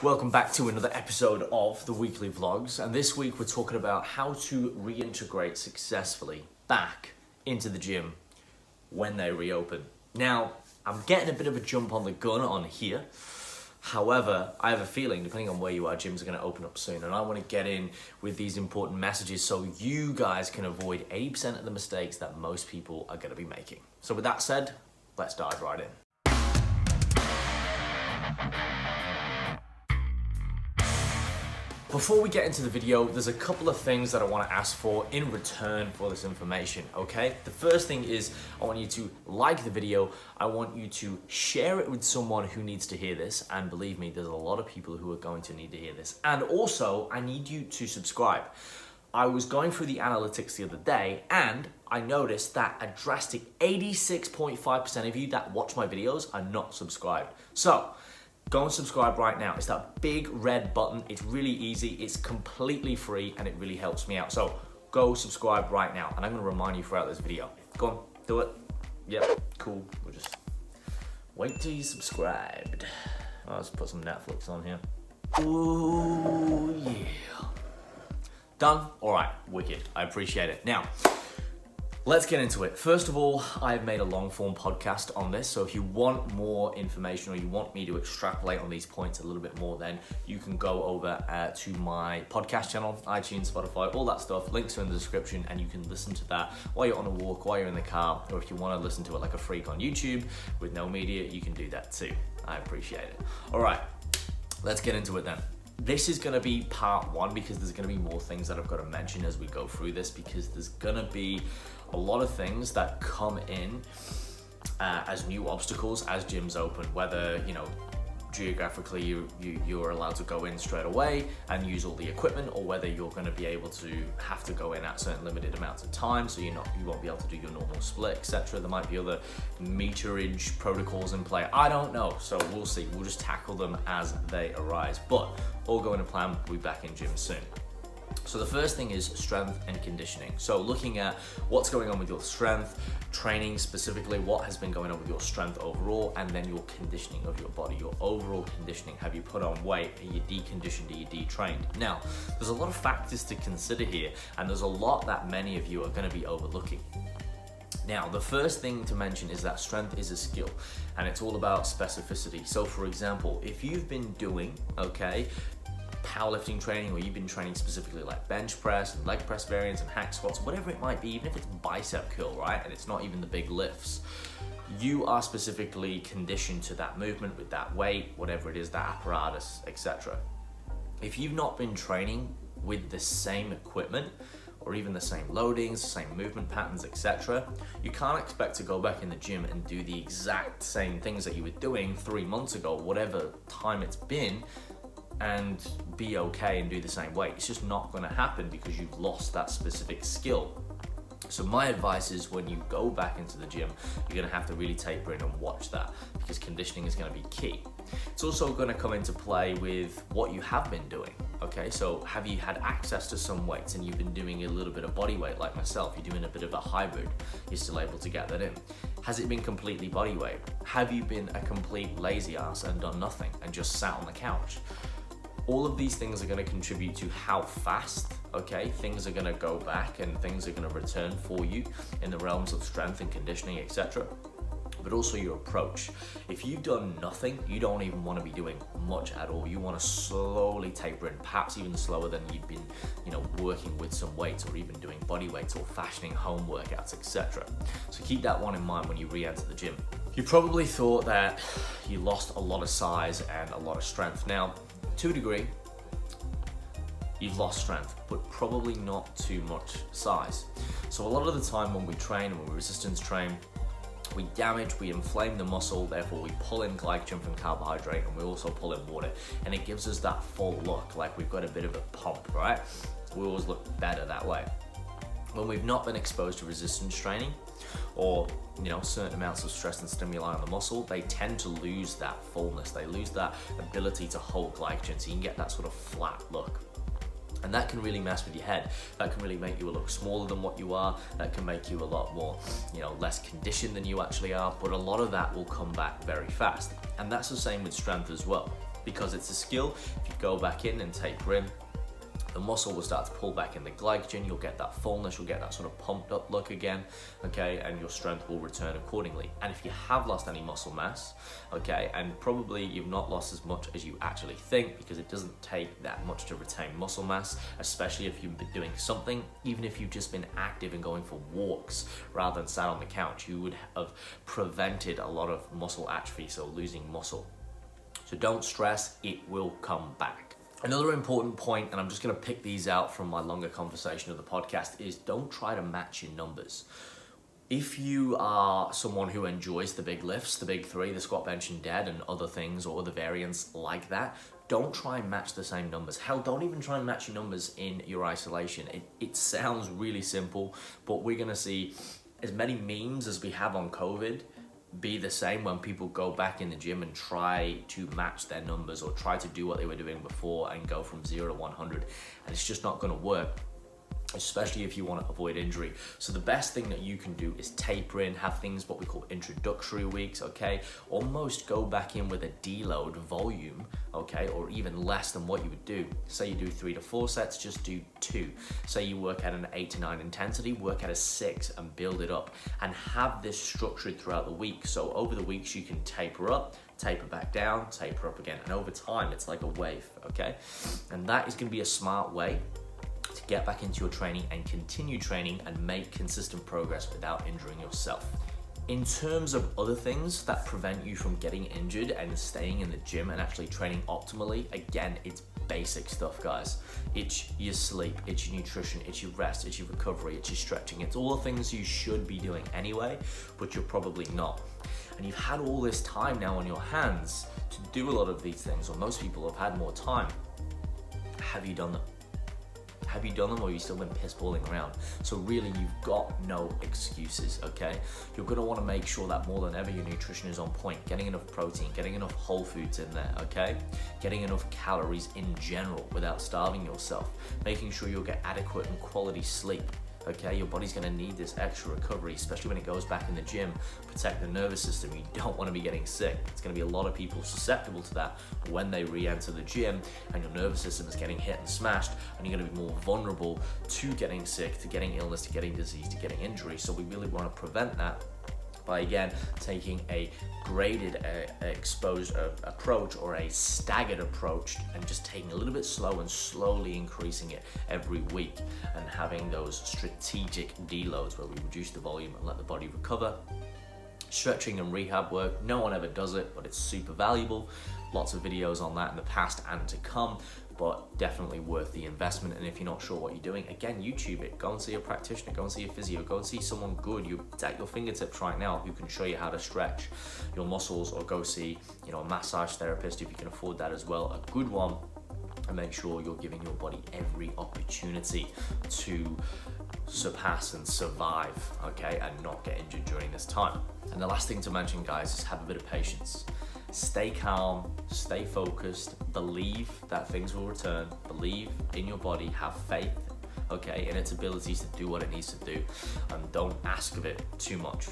Welcome back to another episode of the weekly vlogs, and this week we're talking about how to reintegrate successfully back into the gym when they reopen. Now, I'm getting a bit of a jump on the gun on here. However, I have a feeling, depending on where you are, gyms are going to open up soon, and I want to get in with these important messages so you guys can avoid 80% of the mistakes that most people are going to be making. So with that said, let's dive right in. Before we get into the video, there's a couple of things that I want to ask for in return for this information, okay? The first thing is I want you to like the video. I want you to share it with someone who needs to hear this. And believe me, there's a lot of people who are going to need to hear this. And also, I need you to subscribe. I was going through the analytics the other day and I noticed that a drastic 86.5% of you that watch my videos are not subscribed. So, go and subscribe right now. It's that big red button. It's really easy. It's completely free and it really helps me out. So go subscribe right now. And I'm gonna remind you throughout this video. Go on, do it. Yep, cool. We'll just wait till you subscribed. Let's put some Netflix on here. Ooh, yeah. Done? All right, wicked. I appreciate it. Now, let's get into it. First of all, I've made a long form podcast on this, so if you want more information or you want me to extrapolate on these points a little bit more, then you can go over to my podcast channel, iTunes, Spotify, all that stuff. Links are in the description and you can listen to that while you're on a walk, while you're in the car, or if you want to listen to it like a freak on YouTube with no media, you can do that too. I appreciate it. All right, let's get into it then. This is going to be part one because there's going to be more things that I've got to mention as we go through this, because there's going to be a lot of things that come in as new obstacles as gyms open, whether, you know, geographically you're allowed to go in straight away and use all the equipment, or whether you're going to be able to have to go in at certain limited amounts of time, so you won't be able to do your normal split, etc. There might be other meterage protocols in play. I don't know, so we'll see. We'll just tackle them as they arise, but all going to plan, we'll be back in gym soon. So the first thing is strength and conditioning. So looking at what's going on with your strength, training specifically, what has been going on with your strength overall, and then your conditioning of your body, your overall conditioning. Have you put on weight? Are you deconditioned? Are you detrained? Now, there's a lot of factors to consider here, and there's a lot that many of you are going to be overlooking. Now, the first thing to mention is that strength is a skill and it's all about specificity. So for example, if you've been doing, powerlifting training, or you've been training specifically like bench press and leg press variants and hack squats, whatever it might be, even if it's bicep curl, right? And it's not even the big lifts. You are specifically conditioned to that movement with that weight, whatever it is, that apparatus, etc. If you've not been training with the same equipment, or even the same loadings, same movement patterns, etc., you can't expect to go back in the gym and do the exact same things that you were doing 3 months ago, whatever time it's been, and be okay and do the same weight. It's just not going to happen because you've lost that specific skill. So my advice is when you go back into the gym, you're going to have to really taper in and watch that, because conditioning is going to be key. It's also going to come into play with what you have been doing. Okay, so have you had access to some weights and you've been doing a little bit of body weight like myself? You're doing a bit of a hybrid, you're still able to get that in. Has it been completely body weight? Have you been a complete lazy ass and done nothing and just sat on the couch? All of these things are going to contribute to how fast, things are going to go back and things are going to return for you in the realms of strength and conditioning, etc. But also your approach. If you've done nothing, you don't even want to be doing much at all. You want to slowly taper in, perhaps even slower than you've been, working with some weights, or even doing body weights, or fashioning home workouts, etc. So keep that one in mind when you re-enter the gym. You probably thought that you lost a lot of size and a lot of strength. Now, to a degree, you've lost strength, but probably not too much size. So a lot of the time when we train, when we resistance train, we damage, we inflame the muscle, therefore we pull in glycogen from carbohydrate, and we also pull in water, and it gives us that full look, like we've got a bit of a pump, right? We always look better that way. When we've not been exposed to resistance training, or certain amounts of stress and stimuli on the muscle, they tend to lose that fullness. They lose that ability to hold glycogen, so you can get that sort of flat look. And that can really mess with your head. That can really make you look smaller than what you are. That can make you a lot more, less conditioned than you actually are. But a lot of that will come back very fast. And that's the same with strength as well. because it's a skill. If you go back in and taper in, the muscle will start to pull back in the glycogen, you'll get that fullness, you'll get that sort of pumped up look again, okay, and your strength will return accordingly. And if you have lost any muscle mass, okay, and probably you've not lost as much as you actually think, because it doesn't take that much to retain muscle mass, especially if you've been doing something, even if you've just been active and going for walks rather than sat on the couch, you would have prevented a lot of muscle atrophy, so losing muscle. So don't stress, it will come back. Another important point, and I'm just going to pick these out from my longer conversation of the podcast, is don't try to match your numbers. If you are someone who enjoys the big lifts, the big three, the squat, bench, and dead, and other things or other variants like that, don't try and match the same numbers. Hell, don't even try and match your numbers in your isolation. It sounds really simple, but we're going to see as many memes as we have on COVID be the same when people go back in the gym and try to match their numbers or try to do what they were doing before and go from 0 to 100, and it's just not going to work, especially if you want to avoid injury. So the best thing that you can do is taper in, have things what we call introductory weeks, okay? Almost go back in with a deload volume, okay? Or even less than what you would do. Say you do 3 to 4 sets, just do 2. Say you work at an 8 to 9 intensity, work at a 6 and build it up, and have this structured throughout the week. So over the weeks you can taper up, taper back down, taper up again, and over time it's like a wave, okay? And that is going to be a smart way to get back into your training and continue training and make consistent progress without injuring yourself. In terms of other things that prevent you from getting injured and staying in the gym and actually training optimally, again, it's basic stuff, guys. It's your sleep, it's your nutrition, it's your rest, it's your recovery, it's your stretching. It's all the things you should be doing anyway, but you're probably not. And you've had all this time now on your hands to do a lot of these things, or most people have had more time. Have you done them? Have you done them, or have you still been piss balling around? So really, you've got no excuses, okay? You're gonna wanna make sure that more than ever your nutrition is on point, getting enough protein, getting enough whole foods in there, okay? Getting enough calories in general without starving yourself, making sure you'll get adequate and quality sleep. Okay, your body's gonna need this extra recovery, especially when it goes back in the gym. Protect the nervous system. You don't wanna be getting sick. It's gonna be a lot of people susceptible to that when they re-enter the gym and your nervous system is getting hit and smashed, and you're gonna be more vulnerable to getting sick, to getting illness, to getting disease, to getting injury. So we really wanna prevent that by, again, taking a graded exposed approach or a staggered approach, and just taking a little bit slow and slowly increasing it every week, and having those strategic deloads where we reduce the volume and let the body recover. Stretching and rehab work, no one ever does it, but it's super valuable. Lots of videos on that in the past and to come, but definitely worth the investment. And if you're not sure what you're doing, again, YouTube it. Go and see a practitioner, go and see a physio, go and see someone good. It's at your fingertips right now who can show you how to stretch your muscles, or go see, you know, a massage therapist if you can afford that as well, a good one, and make sure you're giving your body every opportunity to surpass and survive, okay, and not get injured during this time. And the last thing to mention, guys, is have a bit of patience. Stay calm, stay focused, believe that things will return, believe in your body, have faith, okay, in its abilities to do what it needs to do, and don't ask of it too much.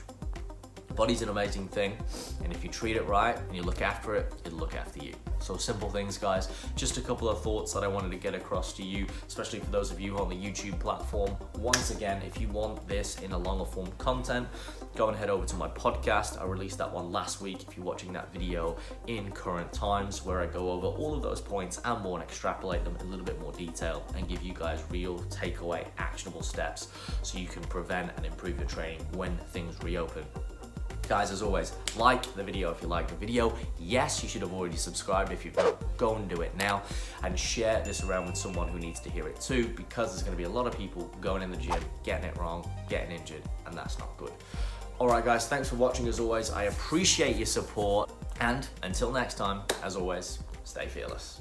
Body's an amazing thing, and if you treat it right and you look after it, it'll look after you. So simple things, guys. Just a couple of thoughts that I wanted to get across to you, especially for those of you on the YouTube platform. Once again, if you want this in a longer form content, go and head over to my podcast. I released that one last week if you're watching that video in current times, where I go over all of those points and more and extrapolate them in a little bit more detail and give you guys real takeaway actionable steps so you can prevent and improve your training when things reopen. Guys, as always, like the video if you like the video. Yes, you should have already subscribed. If you've not, go and do it now, and share this around with someone who needs to hear it too, because there's going to be a lot of people going in the gym, getting it wrong, getting injured, and that's not good. All right, guys, thanks for watching as always. I appreciate your support, and until next time, as always, stay fearless.